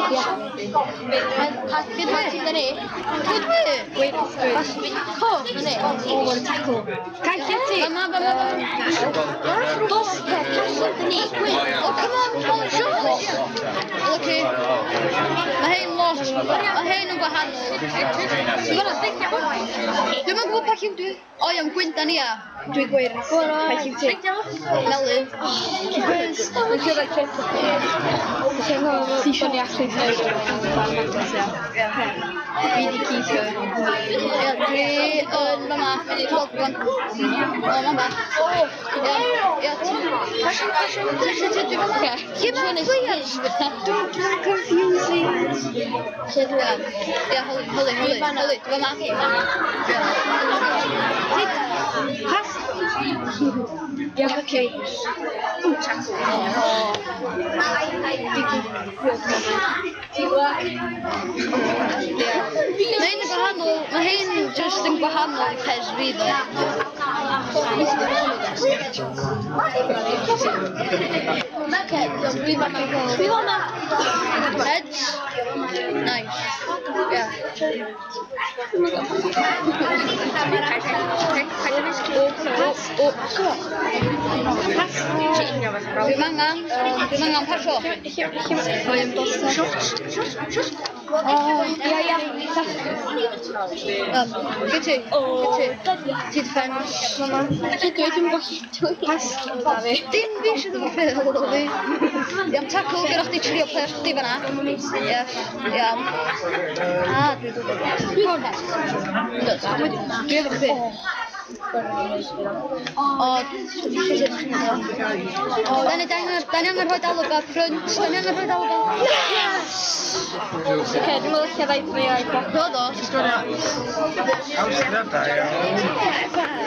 Good way, Danny. Good way. Wait, Cool, Danny. over tackle. Can't get it. Mama. Dos, Danny. Oh, come on, shoot. Okay. Mae hyn lot. Mae hyn yn gwahanol. Dwi'n meddwl bod pa lliw dwi. O, iawn, gwynda ni a. Dwi'n gwir. Pa lliw ti? Melyn. Dwi'n siŵr rhaid cret. Ti'n meddwl ni actually hyd. Fi di Keisha. Ia, dwi yn fama. Logwan. O, mama. Ia, Dwi'n confusing. lle dwi am? Ia, holi. Fama. Pass. Yeah, okay. Mae hyn just yn gwahanol pes fi ddo. Dwi fama. Heads. Nice. Yeah. Dwi'n angen pasio. Gyd ti? Ti defense. Dwi'n pass. Dim fi sydd yn ffil fi. Iawn, tackle, gyda chdi trio players chdi fan'na. Yes, iawn. Dwi dod o fi. Dwi efo chdi. Da ni angen rhoi dalwg ar ffrynt. Yes! Okay, dwi'n meddwl lle rhaid fi o'i bloc. Roedd o.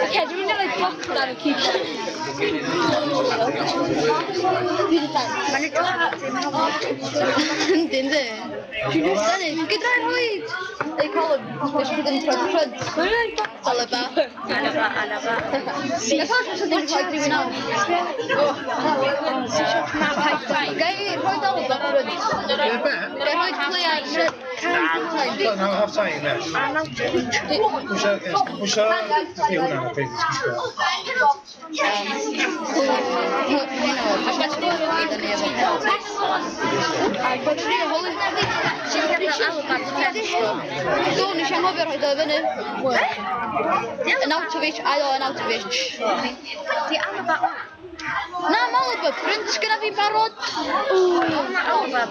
Okay, dwi'n meddwl o'i bloc ar y Keisha. Yndi. Dani, gydra i rhoi. Ei colwm. Nes bod yn troi ffrynt. Dalwg ar. Anaba. Gas oes sydd wedi rhoi 3-9. Gai rhoi dalwg ar ffrynt. Gai rhoi players. Don't know half time there. Pusha. Ie, hwnna, please. Do, nes i anghofio rhoi do fyny. Anautovich, aio Anautovich. Di Alaba. Na, Alaba, print gyda fi barod. Alaba.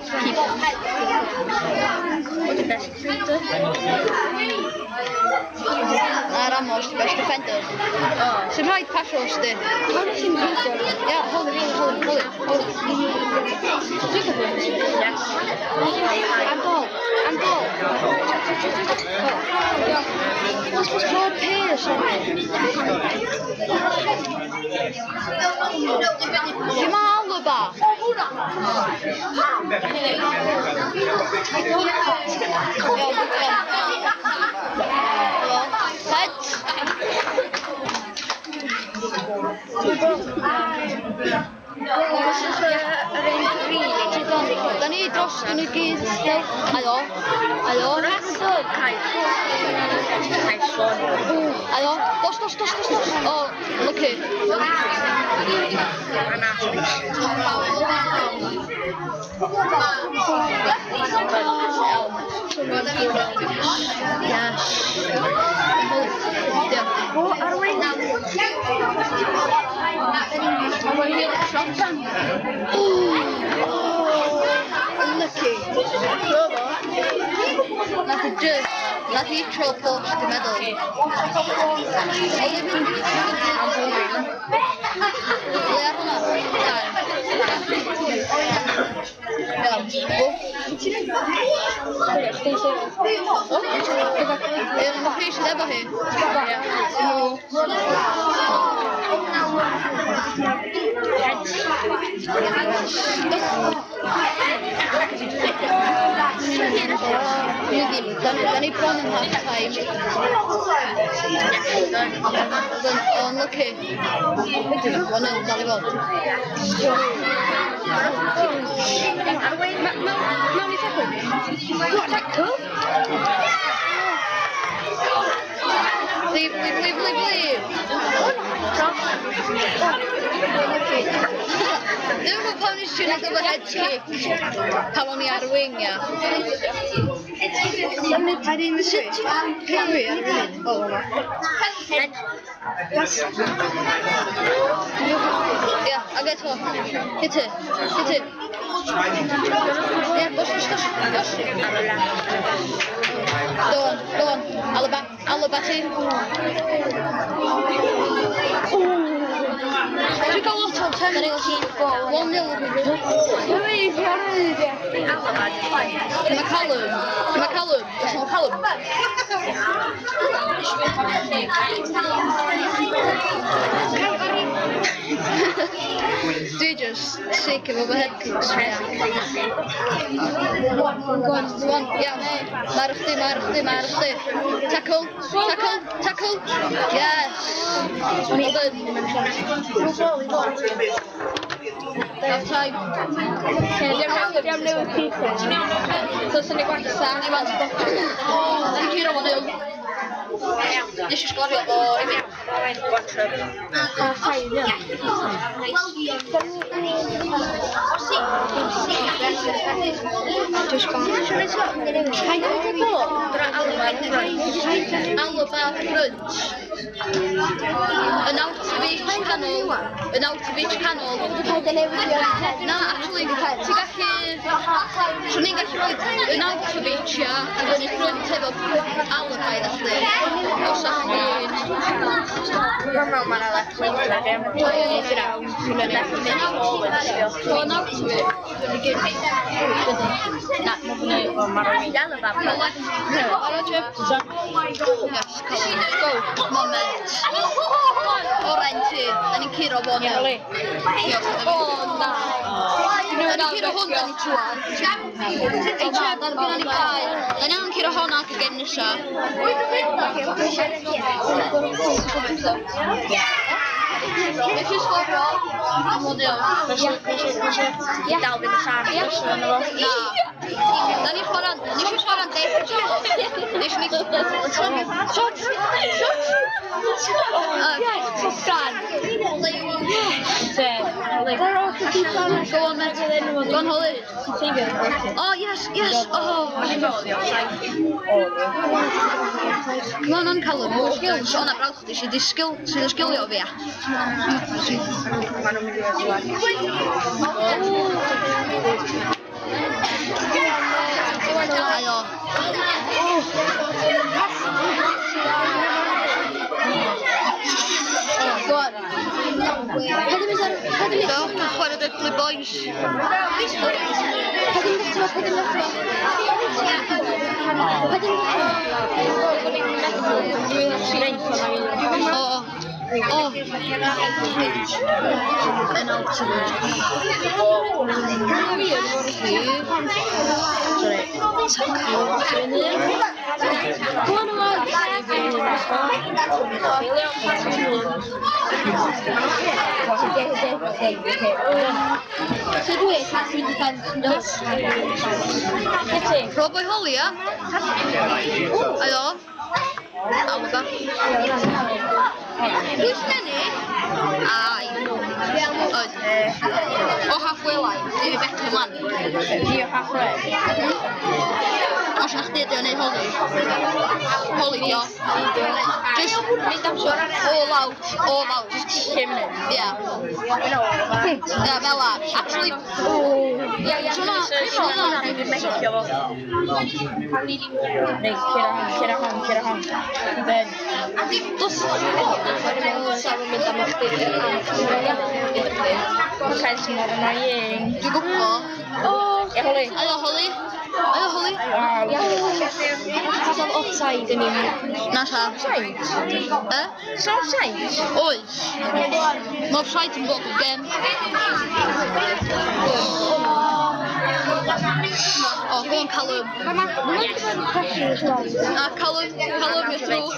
What the best defender? Na, Ramos, the best defender. Sy'n rhaid pasio os di. How does he move there? Ia, hold it. Yes. And ball. Throw pace. Dim Alaba. Heads. Da ni dros yn y gyd. Aio. Aio. Dos. Oh, lucky. Yes. What are we now? Lucky. Nath i tro post, dwi'n meddwl. Le ar hwnna? Mae chi sydd efo hi? Da ni bron yn half time. Ond lucky. Bron yn dal i fod. Mewn i ffocwn? Ewrop pan nes ti'n neud efo head kick pan o'n i ar y wing, ia. I didn't switch. Hwngari ar y funud. O, Ia, ag eto. Hit it. Ia, gosh. Go on. Alaba ti. Dwi'n gael lot o 10 1-0 McCallum. Dwi just sick efo fy head kicks fi. Go on. Iawn. Mar chdi. Tackle. Yes. Well done. Half time. Diam newydd pizza. So sy'n ei gwachsa. Yn curo fo 0. Nes i sgorio o imi. Alaba Crunch. Yn Outfit canol. Na, actually, ti'n gallu... Swn i'n gallu rhoi yn Outfit, ia, ac yn ei ffrwynt efo Alaba i ddallu. Os a'ch chi'n... Mae'n meddwl mae'n left wing gyda fi. So yn Outfit, dwi'n gyd. Na, mae'n rhaid Alaba. Yes, Let's go. Moment. Orange, da ni'n curo fo 0. O, na. Da ni'n curo hwn, da ni'n trwan. Ei, da ni'n gynnu ni cael. Da ni'n curo hwn ac ag ennysa. Nes i sgorio am o 0. Dal fydd y sarf yn yno fo. Na. Da ni'n chwarae'n deg. Nes ni... Shot! Go on, mate. Go on, Holly. Oh, yes. Oh. Come on, Callum. So hwnna brawd chdi sydd yn sgilio fi, ia. Ayo. Go on. Chwarae Dudley boys. Probably Holly, ia? Ayo. Alaba. Pwys nenu? Ai. Oed. O halfway line. Di Beckham man. Di o halfway. Os na chdi ydi o'n neud Holly. Holly, dio. Just all out. Just 10 minutes. Ia. Ia, fel la. Actually... Cera hon. Then... Dos... Because mor annoying. Dwi'n gwbo. Holly. Ayo, Holly. Cafodd offside yn un. Na sa. So offside? Oes. Mae offside yn bod yn gem. Oh, go on, Callum. Callum, you're through.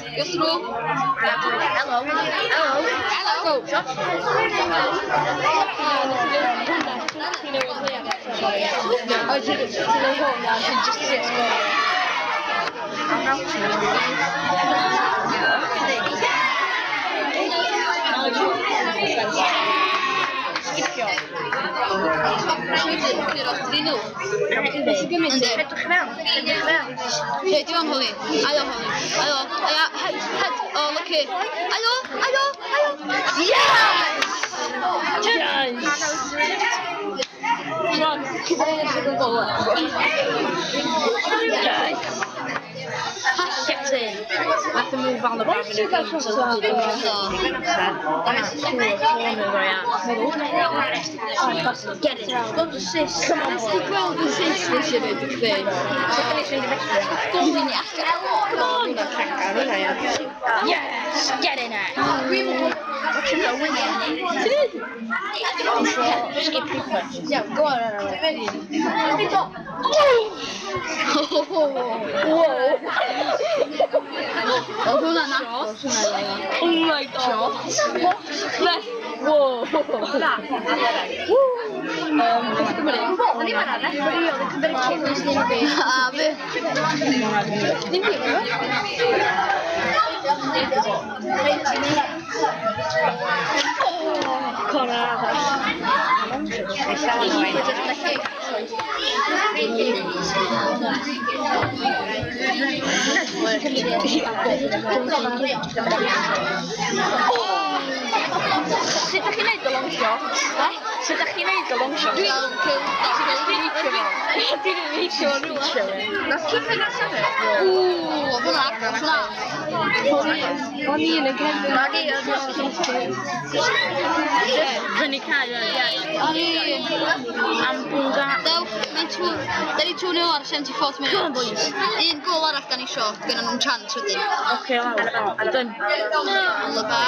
Hello. Go. I did it to the home now, he just sits there. Skipio. Yndi. Edrych mewn. Hey, di o'n holi? Ayo, holi. Ayo. Ayo, head. Oh, lucky. Ayo. Yes! Come on, keep it in the goal. Gets in. Have to move on the ball. Get it. Don't assist. Come on, boy. Wel, assist this year, dwi'n chdi. Come on. Yes. Get in there. Skip people. Yeah, go on. O, hwnna'n agos. Oh my god. Whoa. A, fi. Sut ydych chi'n neud y long shot? Sut ydych chi'n neud y long shot? Dwi'n Dwi'n Nath Cipin allan e? Ww, hwnna agos, hwnna. O'n i yn y gefn. Magi yn Fyny cael O'n i... Am bwnga. Dewch, da ni 2-0 ar 74th minute. Un gol arall da ni isio, gyda nhw'n chance wedyn. Oce, lawr. Dyn. Alaba.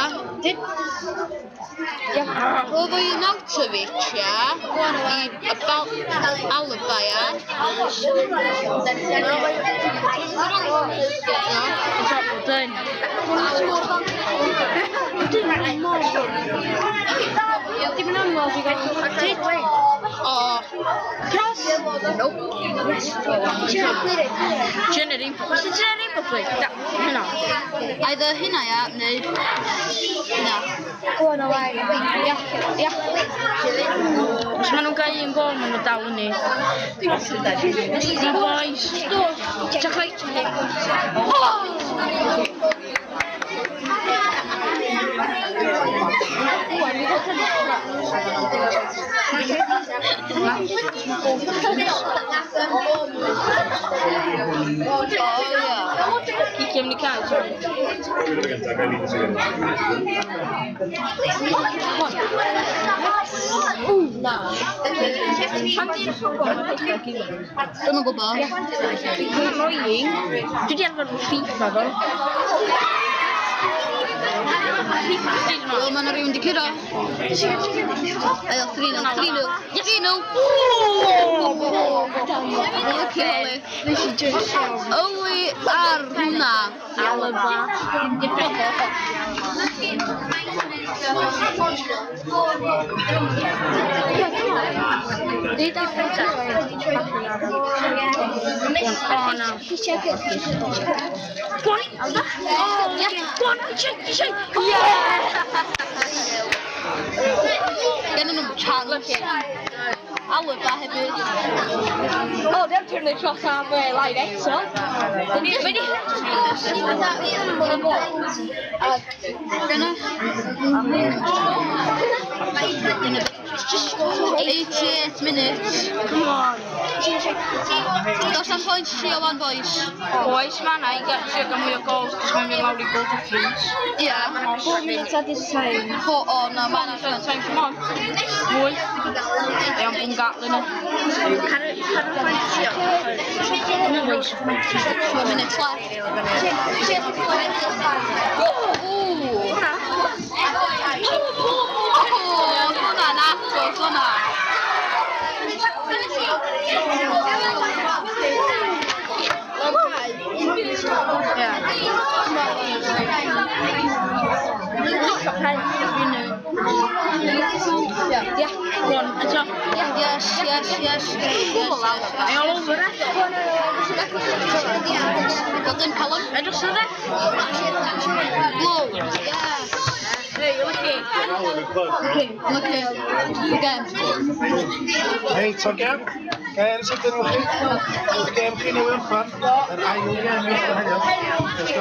Oedd o'i Nautovic, ia. I Alaba, ia. Dyn. Dim yn anodd i gael O. Cross. Nope. Generating. What's the generating play? Hynna. Either hynna, ia, neu... Na. Go on, away. Ia. Os maen nhw'n gael un gol, maen nhw dal yn ni. Easy boys. Jack right. Kikiem ni cael, sorry. Dwi'n yn gwybod. Dwi di arfer FIFA fo. Wel, mae rhywun di curo. Ayo, 3-0. 3-0. 3-0. Yli ar hwnna. Alaba. Oh no. Go on, Alba. Go on, shake. Gen nhw'n chance. Alaba hefyd. Oh, they're turning the cross half line eto. Ready? Gynna? 88 minutes. Come on. Dos am pwynt 3-1, boys. Boys, man, I get to get mwy o goals cos mae'n mynd lawr I goal difference. Ia. 4 minutes at this time. O, na, mae'n Time, come on. Mwy. Iawn, bwng gatlyn nhw. 4 minutes left. Hwnna'n agos, hwnna. Yeah, go on, eto. Yes. Ai all over it. Golden Callum. Edrych sydd e? Blow. Yes. Hey, you're lucky. Hei, to gem. Ers ydyn nhw chi? Gem chi newydd ymchwan. Yr ail gem i ystod heddiw.